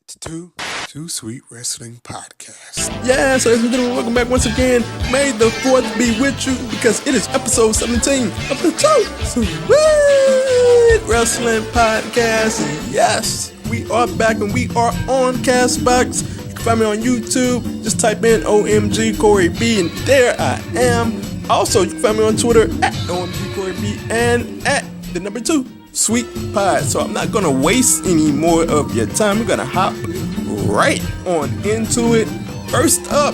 Too Sweet Wrestling Podcast. Yeah, so ladies and gentlemen, welcome back once again. May the 4th be with you because it is episode 17 of the Too Sweet Wrestling Podcast. And yes, we are back and we are on Castbox. You can find me on YouTube. Just type in OMG Corey B and there I am. Also, you can find me on Twitter at OMG Corey B and at the number 2 Sweet Pod. So I'm not gonna waste any more of your time. We're gonna hop right on into it. First up,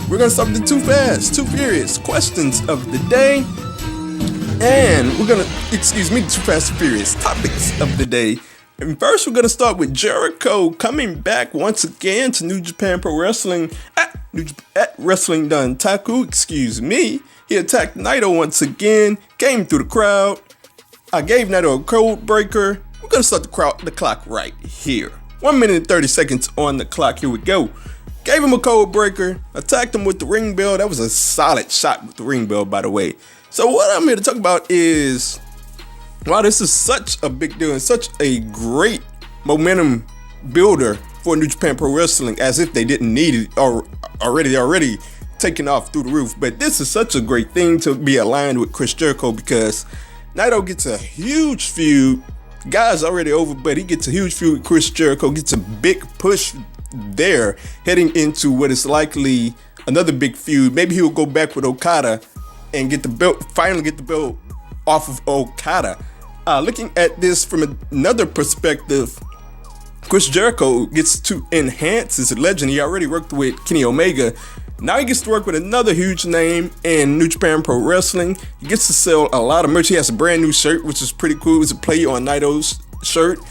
we're gonna start with the Too Fast, Too Furious questions of the day. And we're gonna, the Too Fast, Too Furious topics of the day. And first, we're gonna start with Jericho coming back once again to New Japan Pro Wrestling at Wrestling Done Taku. He attacked Naito once again, came through the crowd. I gave Naito a code breaker. We're gonna start the clock right here. 1 minute and 30 seconds on the clock. Here we go. Gave him a code breaker. Attacked him with the ring bell. That was a solid shot with the ring bell, by the way. So what I'm here to talk about is, wow, this is such a big deal and such a great momentum builder for New Japan Pro Wrestling, as if they didn't need it already taking off through the roof. But this is such a great thing to be aligned with Chris Jericho, because Naito gets a huge feud. Guy's already over, but he gets a huge feud with Chris Jericho, gets a big push there, heading into what is likely another big feud. Maybe he'll go back with Okada and finally get the belt off of Okada. Looking at this from another perspective, Chris Jericho gets to enhance his legend. He already worked with Kenny Omega. Now he gets to work with another huge name in New Japan Pro Wrestling. He gets to sell a lot of merch. He has a brand new shirt, which is pretty cool. It was a play on Naito's shirt,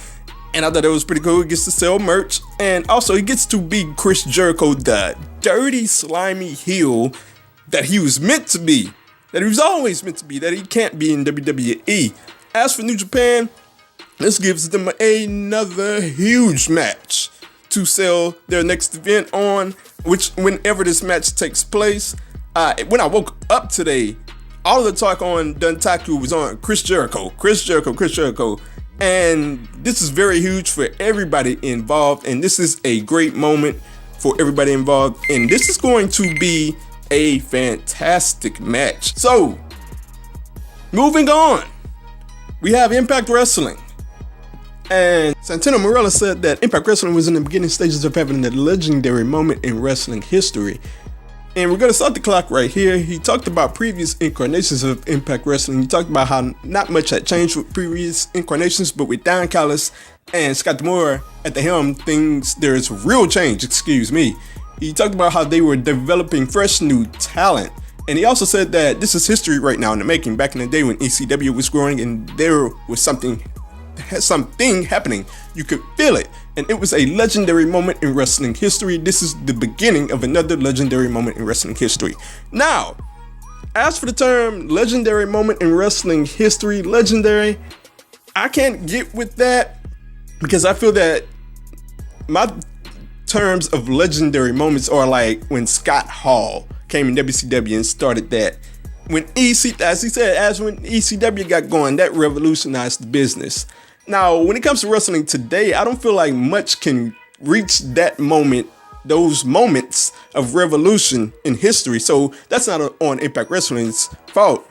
and I thought it was pretty cool. He gets to sell merch, and also he gets to be Chris Jericho, the dirty, slimy heel that he was meant to be, that he was always meant to be, that he can't be in WWE. As for New Japan, this gives them another huge match to sell their next event on, which whenever this match takes place. When I woke up today, all of the talk on Duntaku was on Chris Jericho. And this is very huge for everybody involved, and this is a great moment for everybody involved, and this is going to be a fantastic match. So, moving on, we have Impact Wrestling. And Santino Marella said that Impact Wrestling was in the beginning stages of having a legendary moment in wrestling history. And we're going to start the clock right here. He talked about previous incarnations of Impact Wrestling. He talked about how not much had changed with previous incarnations, but with Don Callis and Scott D'Amore at the helm, there's real change, He talked about how they were developing fresh new talent. And he also said that this is history right now in the making. Back in the day when ECW was growing and there was something happening, you could feel it, and it was a legendary moment in wrestling history. This is the beginning of another legendary moment in wrestling history. Now, as for the term legendary moment in wrestling history, legendary, I can't get with that, because I feel that my terms of legendary moments are like when Scott Hall came in WCW and started that. When ECW got going, that revolutionized the business. Now, when it comes to wrestling today, I don't feel like much can reach that moment, those moments of revolution in history. So that's not on Impact Wrestling's fault.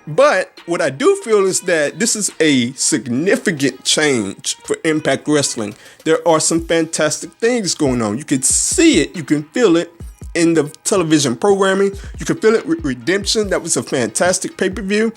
But what I do feel is that this is a significant change for Impact Wrestling. There are some fantastic things going on. You can see it, you can feel it in the television programming. You can feel it with Redemption. That was a fantastic pay-per-view.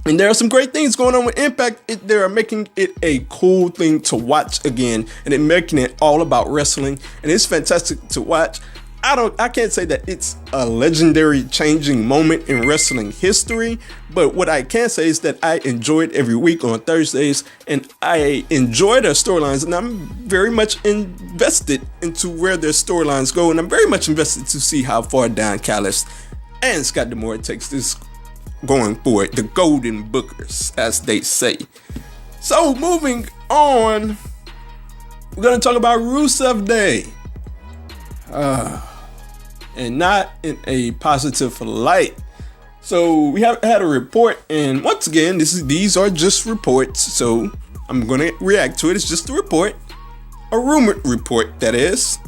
And there are some great things going on with Impact. They are making it a cool thing to watch again, and they're making it all about wrestling, and it's fantastic to watch. I can't say that it's a legendary changing moment in wrestling history, but what I can say is that I enjoy it every week on Thursdays, and I enjoy their storylines, and I'm very much invested into where their storylines go, and I'm very much invested to see how far Don Callis and Scott D'Amore takes this going forward, the Golden Bookers, as they say. So, moving on, we're going to talk about Rusev Day. And not in a positive light. So we have had a report, and once again, these are just reports, so I'm going to react to it. It's just a report. a rumored report, that is.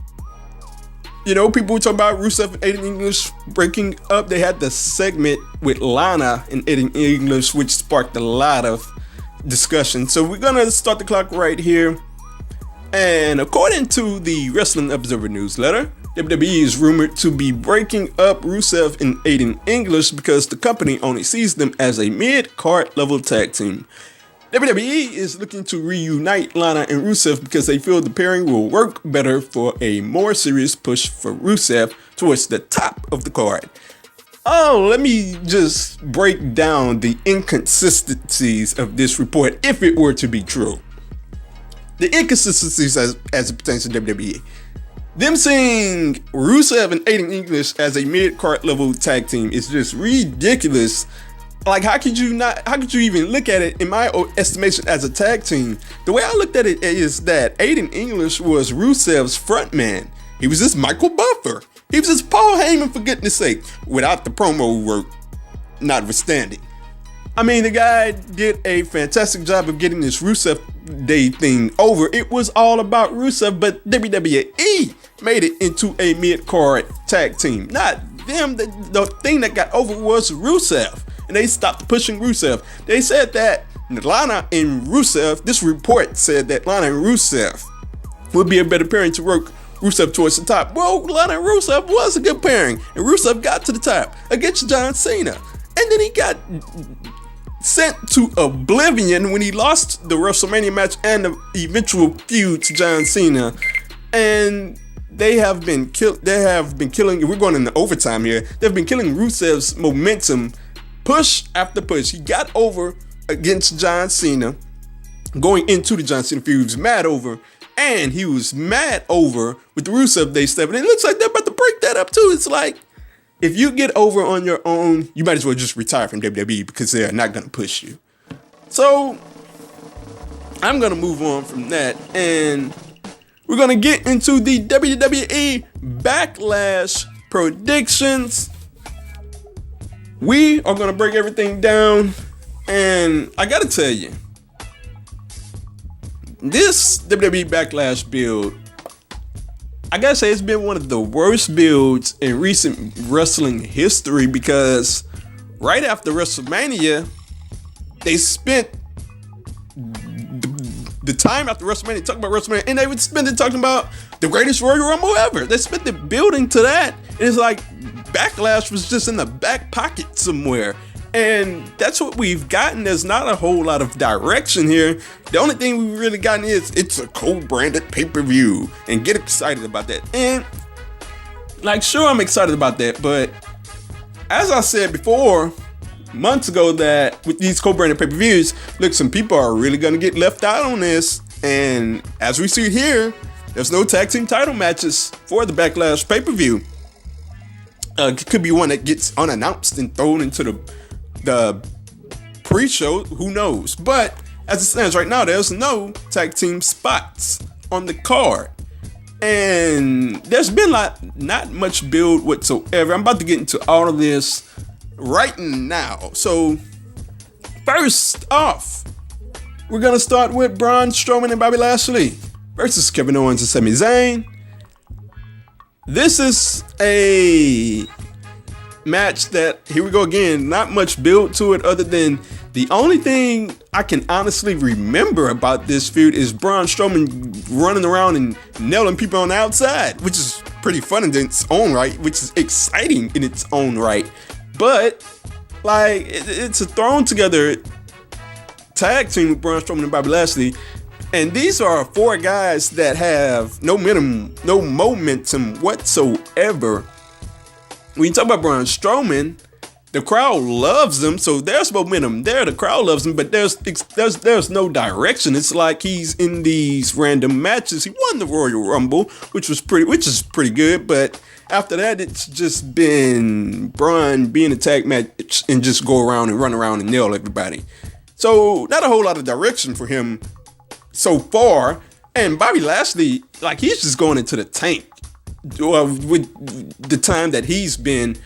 You know, people were talking about Rusev and Aiden English breaking up. They had the segment with Lana and Aiden English, which sparked a lot of discussion. So we're gonna start the clock right here. And according to the Wrestling Observer newsletter, WWE is rumored to be breaking up Rusev and Aiden English because the company only sees them as a mid-card level tag team. WWE is looking to reunite Lana and Rusev because they feel the pairing will work better for a more serious push for Rusev towards the top of the card. Oh, let me just break down the inconsistencies of this report if it were to be true. The inconsistencies as it pertains to WWE. Them seeing Rusev and Aiden English as a mid-card level tag team is just ridiculous. Like, how could you even look at it, in my estimation, as a tag team? The way I looked at it is that Aiden English was Rusev's frontman. He was this Michael Buffer. He was this Paul Heyman, for goodness sake, without the promo work notwithstanding. I mean, the guy did a fantastic job of getting this Rusev Day thing over. It was all about Rusev, but WWE made it into a mid-card tag team. Not them. The thing that got over was Rusev. And they stopped pushing Rusev. They said that Lana and Rusev, this report said that Lana and Rusev would be a better pairing to work Rusev towards the top. Well, Lana and Rusev was a good pairing, and Rusev got to the top against John Cena. And then he got sent to oblivion when he lost the WrestleMania match and the eventual feud to John Cena. And they have been killing, we're going into overtime here, they've been killing Rusev's momentum push after push. He got over against John Cena, going into the John Cena feud. He was mad over, and he was mad over with the Rusev Day stuff. And it looks like they're about to break that up too. It's like, if you get over on your own, you might as well just retire from WWE because they're not going to push you. So I'm going to move on from that, and we're going to get into the WWE Backlash predictions. We are going to break everything down, and I got to tell you, this WWE Backlash build, I got to say it's been one of the worst builds in recent wrestling history, because right after WrestleMania, they spent the time after WrestleMania talking about WrestleMania, and they would spend it talking about the greatest Royal Rumble ever. They spent it building to that, and it's like Backlash was just in the back pocket somewhere. And that's what we've gotten. There's not a whole lot of direction here. The only thing we've really gotten is it's a co-branded pay-per-view, and get excited about that. And like, sure, I'm excited about that, but as I said before, months ago, that with these co-branded pay-per-views, look, some people are really gonna get left out on this. And as we see here, there's no tag team title matches for the Backlash pay-per-view. It could be one that gets unannounced and thrown into the pre-show, who knows? But as it stands right now, there's no tag team spots on the card, and there's been not much build whatsoever. I'm about to get into all of this right now. So first off, we're gonna start with Braun Strowman and Bobby Lashley versus Kevin Owens and Sami Zayn. This is a match that, here we go again, not much build to it, other than the only thing I can honestly remember about this feud is Braun Strowman running around and nailing people on the outside, which is pretty fun in its own right, which is exciting in its own right. But like, it's a thrown together tag team with Braun Strowman and Bobby Lashley. And these are four guys that have no momentum whatsoever. When you talk about Braun Strowman, the crowd loves him, so there's momentum there. The crowd loves him, but there's no direction. It's like he's in these random matches. He won the Royal Rumble, which is pretty good. But after that, it's just been Braun being a tag match and just go around and run around and nail everybody. So not a whole lot of direction for him so far. And Bobby Lashley, like, he's just going into the tank with the time that he's been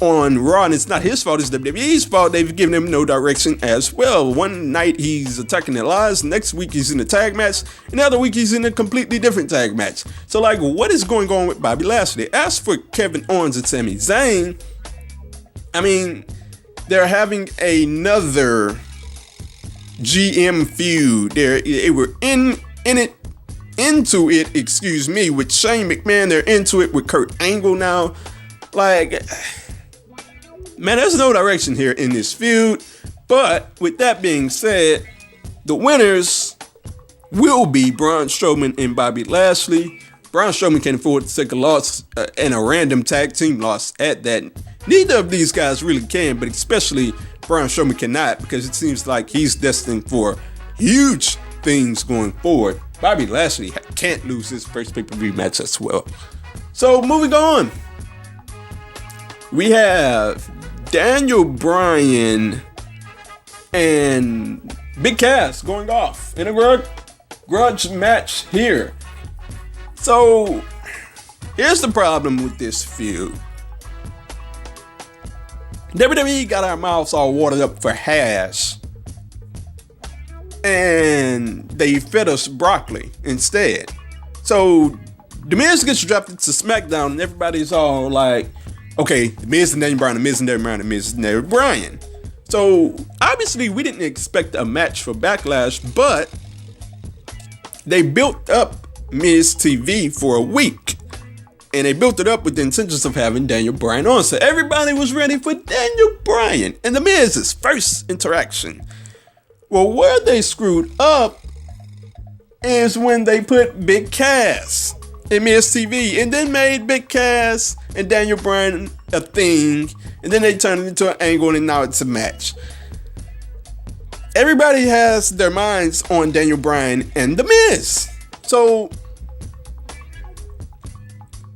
on Raw, and it's not his fault, it's WWE's fault. They've given him no direction as well. One night he's attacking the Elias, next week he's in a tag match, and the other week he's in a completely different tag match. So like, what is going on with Bobby Lashley? As for Kevin Owens and Sami Zayn, I mean, they're having another GM feud. They were into it, with Shane McMahon. They're into it with Kurt Angle now. Like, man, there's no direction here in this feud. But with that being said, the winners will be Braun Strowman and Bobby Lashley. Braun Strowman can afford to take a loss and a random tag team loss at that. Neither of these guys really can, but especially Braun Strowman cannot, because it seems like he's destined for huge things going forward. Bobby Lashley can't lose his first pay-per-view match as well. So moving on, we have Daniel Bryan and Big Cass going off in a grudge match here. So here's the problem with this feud. WWE got our mouths all watered up for hash, and they fed us broccoli instead. So The Miz gets drafted to SmackDown, and everybody's all like, okay, The Miz and Daniel Bryan, The Miz and Daniel Bryan, The Miz and Daniel Bryan. So obviously we didn't expect a match for Backlash, but they built up Miz TV for a week. And they built it up with the intentions of having Daniel Bryan on. So everybody was ready for Daniel Bryan and The Miz's first interaction. Well, where they screwed up is when they put Big Cass in Miz TV and then made Big Cass and Daniel Bryan a thing. And then they turned it into an angle, and now it's a match. Everybody has their minds on Daniel Bryan and The Miz. So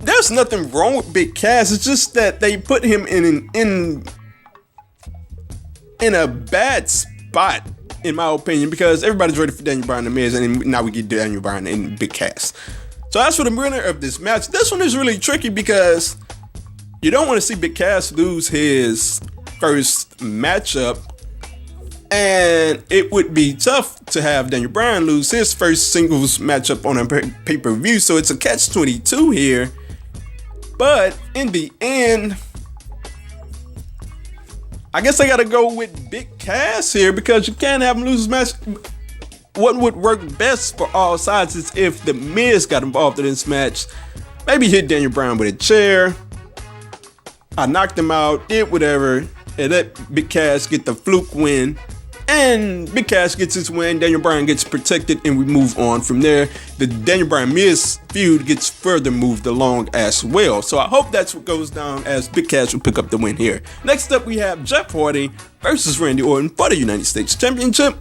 there's nothing wrong with Big Cass. It's just that they put him in a bad spot, in my opinion, because everybody's ready for Daniel Bryan and The Miz, and now we get Daniel Bryan and Big Cass. So as for the winner of this match, this one is really tricky because you don't want to see Big Cass lose his first matchup, and it would be tough to have Daniel Bryan lose his first singles matchup on a pay-per-view. So it's a catch-22 here. But in the end, I guess I gotta go with Big Cass here, because you can't have him lose his match. What would work best for all sides is if The Miz got involved in this match. Maybe hit Daniel Bryan with a chair. I knocked him out, did whatever, and let Big Cass get the fluke win. And Big Cass gets his win, Daniel Bryan gets protected, and we move on from there. The Daniel Bryan-Miz feud gets further moved along as well. So I hope that's what goes down, as Big Cass will pick up the win here. Next up, we have Jeff Hardy versus Randy Orton for the United States Championship.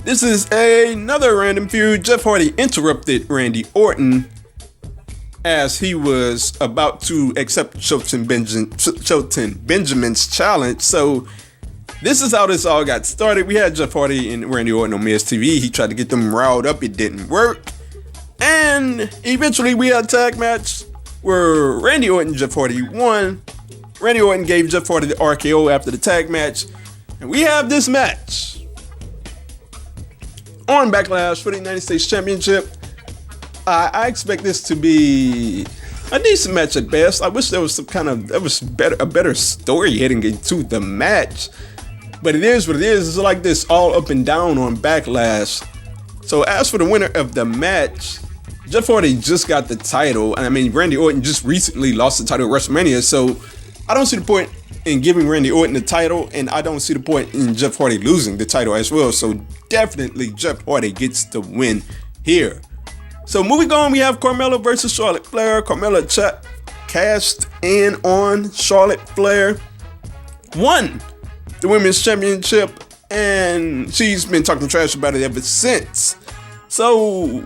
This is another random feud. Jeff Hardy interrupted Randy Orton as he was about to accept Shelton Benjamin's challenge. So this is how this all got started. We had Jeff Hardy and Randy Orton on Miz TV. He tried to get them riled up. It didn't work. And eventually we had a tag match where Randy Orton and Jeff Hardy won. Randy Orton gave Jeff Hardy the RKO after the tag match. And we have this match on Backlash for the United States Championship. I expect this to be a decent match at best. I wish there was a better story heading into the match. But it is what it is. It's like this all up and down on Backlash. So as for the winner of the match, Jeff Hardy just got the title. I mean, Randy Orton just recently lost the title at WrestleMania. So I don't see the point in giving Randy Orton the title, and I don't see the point in Jeff Hardy losing the title as well. So definitely Jeff Hardy gets the win here. So moving on, we have Carmella versus Charlotte Flair. Carmella cashed in on Charlotte Flair, won the Women's Championship, and she's been talking trash about it ever since. So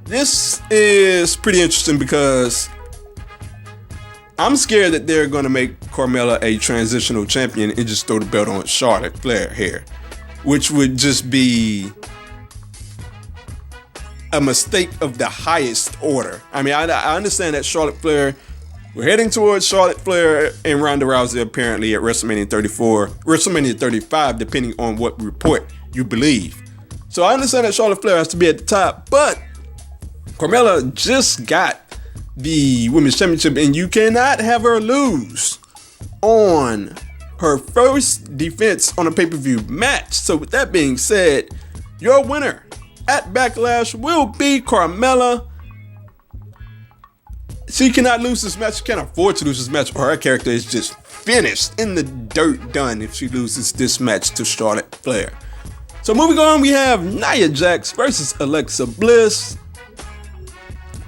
this is pretty interesting because I'm scared that they're going to make Carmella a transitional champion and just throw the belt on Charlotte Flair here, which would just be a mistake of the highest order. I mean, I understand that Charlotte Flair We're heading towards Charlotte Flair and Ronda Rousey apparently at WrestleMania 35, depending on what report you believe. So I understand that Charlotte Flair has to be at the top, but Carmella just got the Women's Championship, and you cannot have her lose on her first defense on a pay-per-view match. So with that being said, your winner at Backlash will be Carmella. She cannot lose this match. She can't afford to lose this match, or her character is just finished, in the dirt, done if she loses this match to Charlotte Flair. So moving on, we have Nia Jax versus Alexa Bliss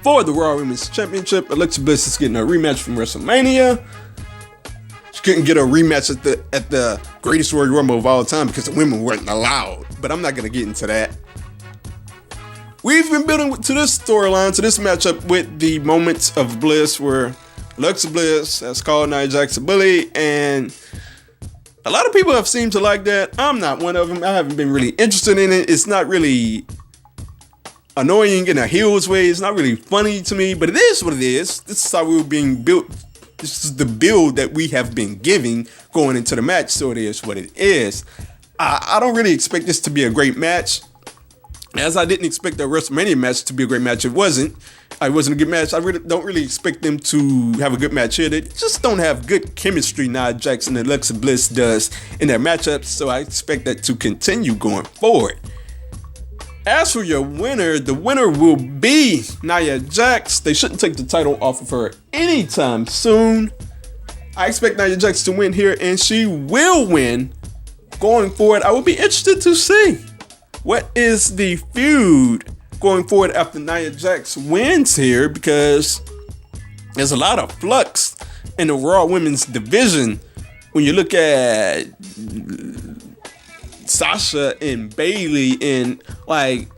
for the Raw Women's Championship. Alexa Bliss is getting a rematch from WrestleMania. She couldn't get a rematch at the Greatest Royal Rumble of all time because the women weren't allowed. But I'm not going to get into that. We've been building to this storyline, to this matchup, with the moments of bliss where Alexa Bliss has called Nia Jax a bully, and a lot of people have seemed to like that. I'm not one of them. I haven't been really interested in it. It's not really annoying in a heels way. It's not really funny to me, but it is what it is. This is how we were being built. This is the build that we have been giving going into the match, so it is what it is. I don't really expect this to be a great match. As I didn't expect the WrestleMania match to be a great match. It wasn't a good match. I don't really expect them to have a good match here. They just don't have good chemistry, Nia Jax and Alexa Bliss does in their matchups, so I expect that to continue going forward. As for your winner, the winner will be Nia Jax. They shouldn't take the title off of her anytime soon. I expect Nia Jax to win here, and she will win going forward. I will be interested to see what is the feud going forward after Nia Jax wins here, because there's a lot of flux in the Raw Women's division. When you look at Sasha and Bayley, and like,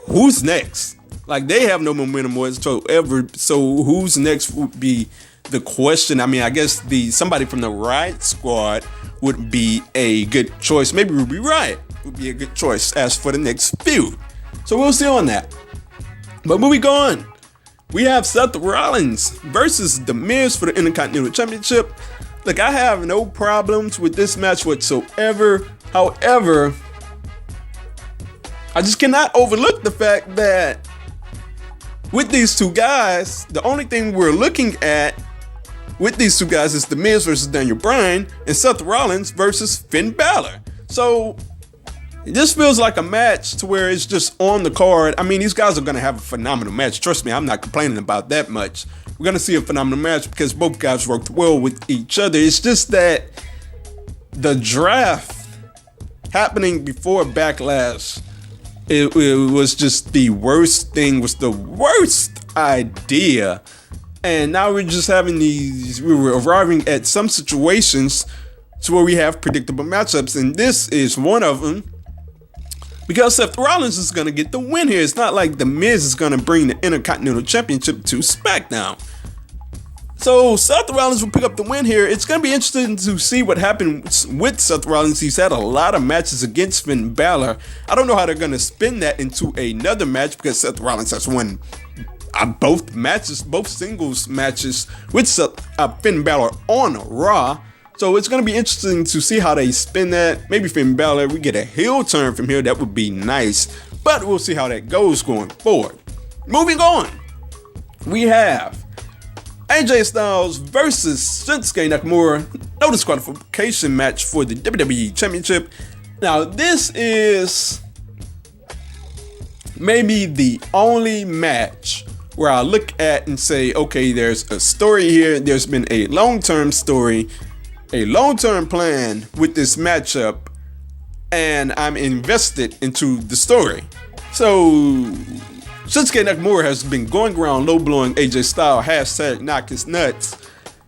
who's next? Like, they have no momentum whatsoever. So who's next would be the question. I mean, I guess somebody from the Riot Squad would be a good choice. Maybe Ruby Riot would be a good choice as for the next feud. So we'll see on that. But moving on, we have Seth Rollins versus The Miz for the Intercontinental Championship. Look, I have no problems with this match whatsoever. However, I just cannot overlook the fact that with these two guys, the only thing we're looking at with these two guys is The Miz versus Daniel Bryan and Seth Rollins versus Finn Balor. So this feels like a match to where it's just on the card. I mean, these guys are going to have a phenomenal match. Trust me, I'm not complaining about that much. We're going to see a phenomenal match because both guys worked well with each other. It's just that the draft happening before Backlash, it was just the worst thing, was the worst idea. And now we're just having we were arriving at some situations to where we have predictable matchups, and this is one of them. Because Seth Rollins is going to get the win here. It's not like The Miz is going to bring the Intercontinental Championship to SmackDown. So Seth Rollins will pick up the win here. It's going to be interesting to see what happens with Seth Rollins. He's had a lot of matches against Finn Balor. I don't know how they're going to spin that into another match, because Seth Rollins has won both singles matches with Finn Balor on Raw. So it's going to be interesting to see how they spin that. Maybe Finn Balor, we get a heel turn from here. That would be nice. But we'll see how that goes going forward. Moving on, we have AJ Styles versus Shinsuke Nakamura. No disqualification match for the WWE Championship. Now, this is maybe the only match where I look at and say, okay, there's a story here. There's been a long-term story, a long-term plan with this matchup, and I'm invested into the story. So Shinsuke Nakamura has been going around low-blowing AJ Styles, hashtag knock his nuts.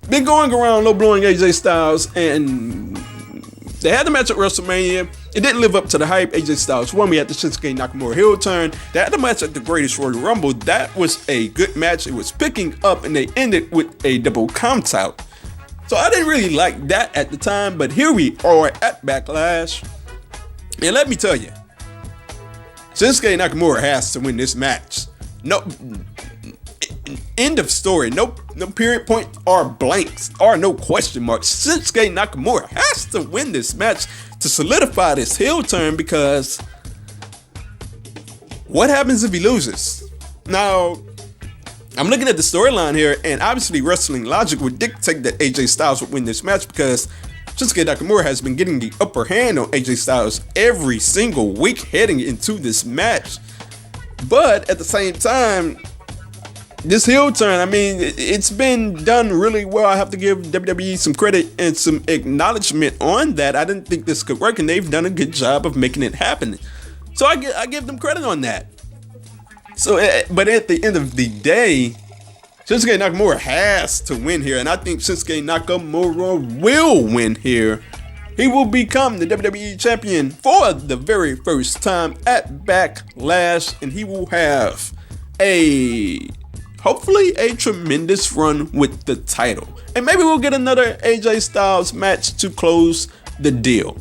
Been going around low-blowing AJ Styles, and they had the match at WrestleMania. It didn't live up to the hype. AJ Styles won. We had the Shinsuke Nakamura heel turn. They had the match at the Greatest Royal Rumble. That was a good match. It was picking up, and they ended with a double count out. So I didn't really like that at the time, but here we are at Backlash. And let me tell you, Shinsuke Nakamura has to win this match. No, End of story. No period point or blanks or no question marks. Shinsuke Nakamura has to win this match to solidify this heel turn, because what happens if he loses? Now, I'm looking at the storyline here, and obviously wrestling logic would dictate that AJ Styles would win this match, because Shinsuke Nakamura has been getting the upper hand on AJ Styles every single week heading into this match. But at the same time, this heel turn, I mean, it's been done really well. I have to give WWE some credit and some acknowledgement on that. I didn't think this could work, and they've done a good job of making it happen. So I give them credit on that. So, but at the end of the day, Shinsuke Nakamura has to win here, and I think Shinsuke Nakamura will win here. He will become the WWE champion for the very first time at Backlash, and he will have hopefully a tremendous run with the title. And maybe we'll get another AJ Styles match to close the deal.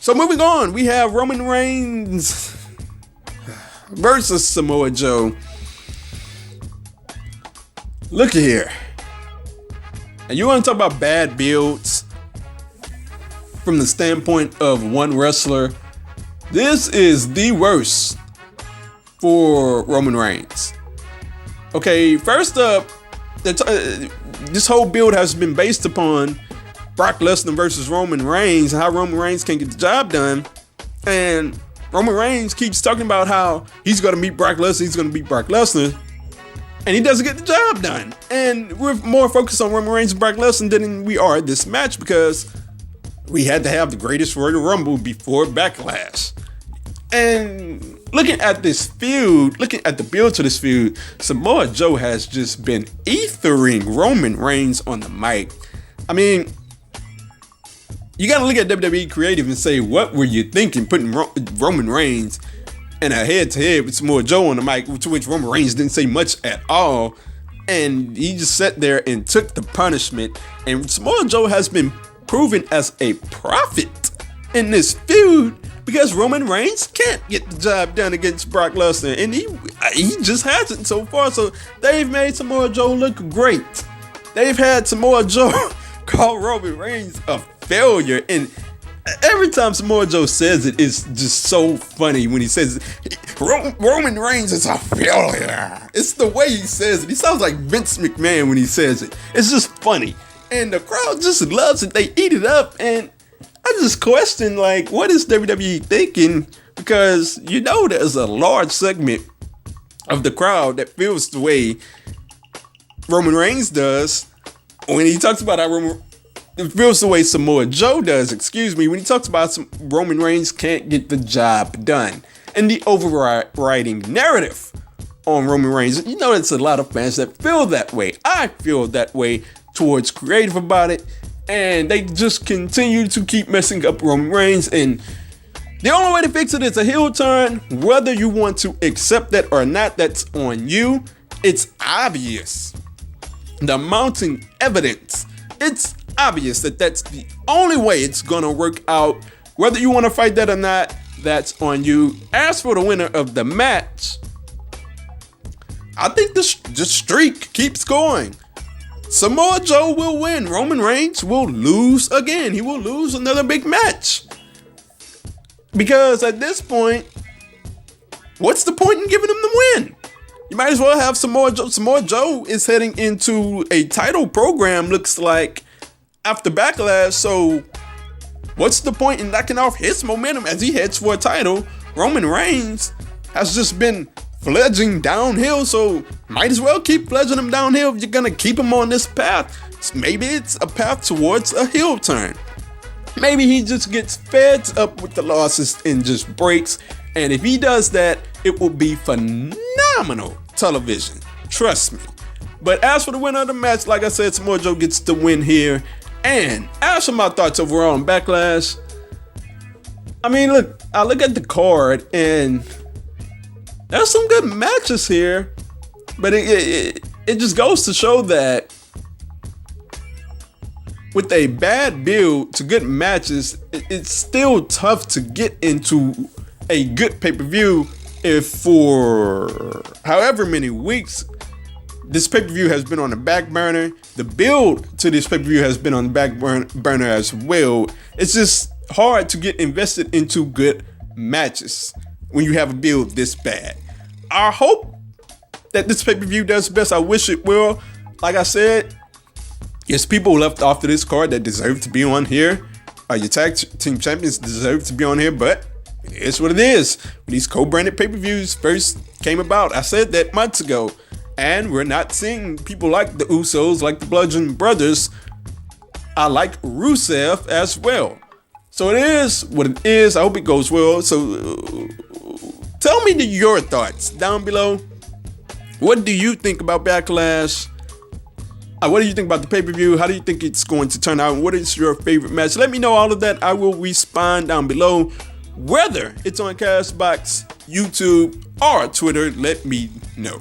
So moving on, we have Roman Reigns versus Samoa Joe. Look at here. And you want to talk about bad builds from the standpoint of one wrestler? This is the worst for Roman Reigns. Okay, first up, this whole build has been based upon Brock Lesnar versus Roman Reigns and how Roman Reigns can get the job done. And Roman Reigns keeps talking about how he's going to beat Brock Lesnar, and he doesn't get the job done. And we're more focused on Roman Reigns and Brock Lesnar than we are this match, because we had to have the greatest Royal Rumble before Backlash. And looking at this feud, looking at the build to this feud, Samoa Joe has just been ethering Roman Reigns on the mic. I mean, you got to look at WWE Creative and say, what were you thinking putting Roman Reigns in a head-to-head with Samoa Joe on the mic, to which Roman Reigns didn't say much at all. And he just sat there and took the punishment. And Samoa Joe has been proven as a prophet in this feud, because Roman Reigns can't get the job done against Brock Lesnar, and he just hasn't so far. So they've made Samoa Joe look great. They've had Samoa Joe call Roman Reigns a failure, and every time Samoa Joe says it, it's just so funny when he says Roman Reigns is a failure. It's the way he says it. He sounds like Vince McMahon when he says it. It's just funny, and the crowd just loves it. They eat it up, and I just question, like, what is WWE thinking? Because, you know, there's a large segment of the crowd that feels the way Roman Reigns does when he talks about how it feels the way Samoa Joe does, when he talks about Roman Reigns can't get the job done. And the overriding narrative on Roman Reigns, you know, it's a lot of fans that feel that way. I feel that way towards Creative about it. And they just continue to keep messing up Roman Reigns. And the only way to fix it is a heel turn. Whether you want to accept that or not, that's on you. It's obvious. The mounting evidence. It's obvious that that's the only way it's going to work out. Whether you want to fight that or not, that's on you. As for the winner of the match, I think the streak keeps going. Samoa Joe will win. Roman Reigns will lose again. He will lose another big match. Because at this point, what's the point in giving him the win? You might as well have Samoa Joe. Samoa Joe is heading into a title program, looks like, after Backlash. So what's the point in knocking off his momentum as he heads for a title? Roman Reigns has just been fledging downhill, so might as well keep fledging him downhill if you're gonna keep him on this path. Maybe it's a path towards a heel turn. Maybe he just gets fed up with the losses and just breaks. And if he does that, it will be phenomenal television. Trust me. But as for the winner of the match, like I said, Samoa Joe gets the win here. And as for my thoughts overall on Backlash, I mean, look, I look at the card and there's some good matches here, but it just goes to show that with a bad build to good matches, it's still tough to get into a good pay-per-view if for however many weeks this pay-per-view has been on the back burner. The build to this pay-per-view has been on the back burner as well. It's just hard to get invested into good matches when you have a build this bad. I hope that this pay-per-view does best. I wish it will. Like I said, there's people left off of this card that deserve to be on here. Your tag team champions deserve to be on here, but it is what it is. When these co-branded pay-per-views first came about, I said that months ago. And we're not seeing people like the Usos, like the Bludgeon Brothers. I like Rusev as well. So it is what it is. I hope it goes well. So tell me your thoughts down below. What do you think about Backlash? What do you think about the pay-per-view? How do you think it's going to turn out? What is your favorite match? Let me know all of that. I will respond down below. Whether it's on Castbox, YouTube, or Twitter, let me know.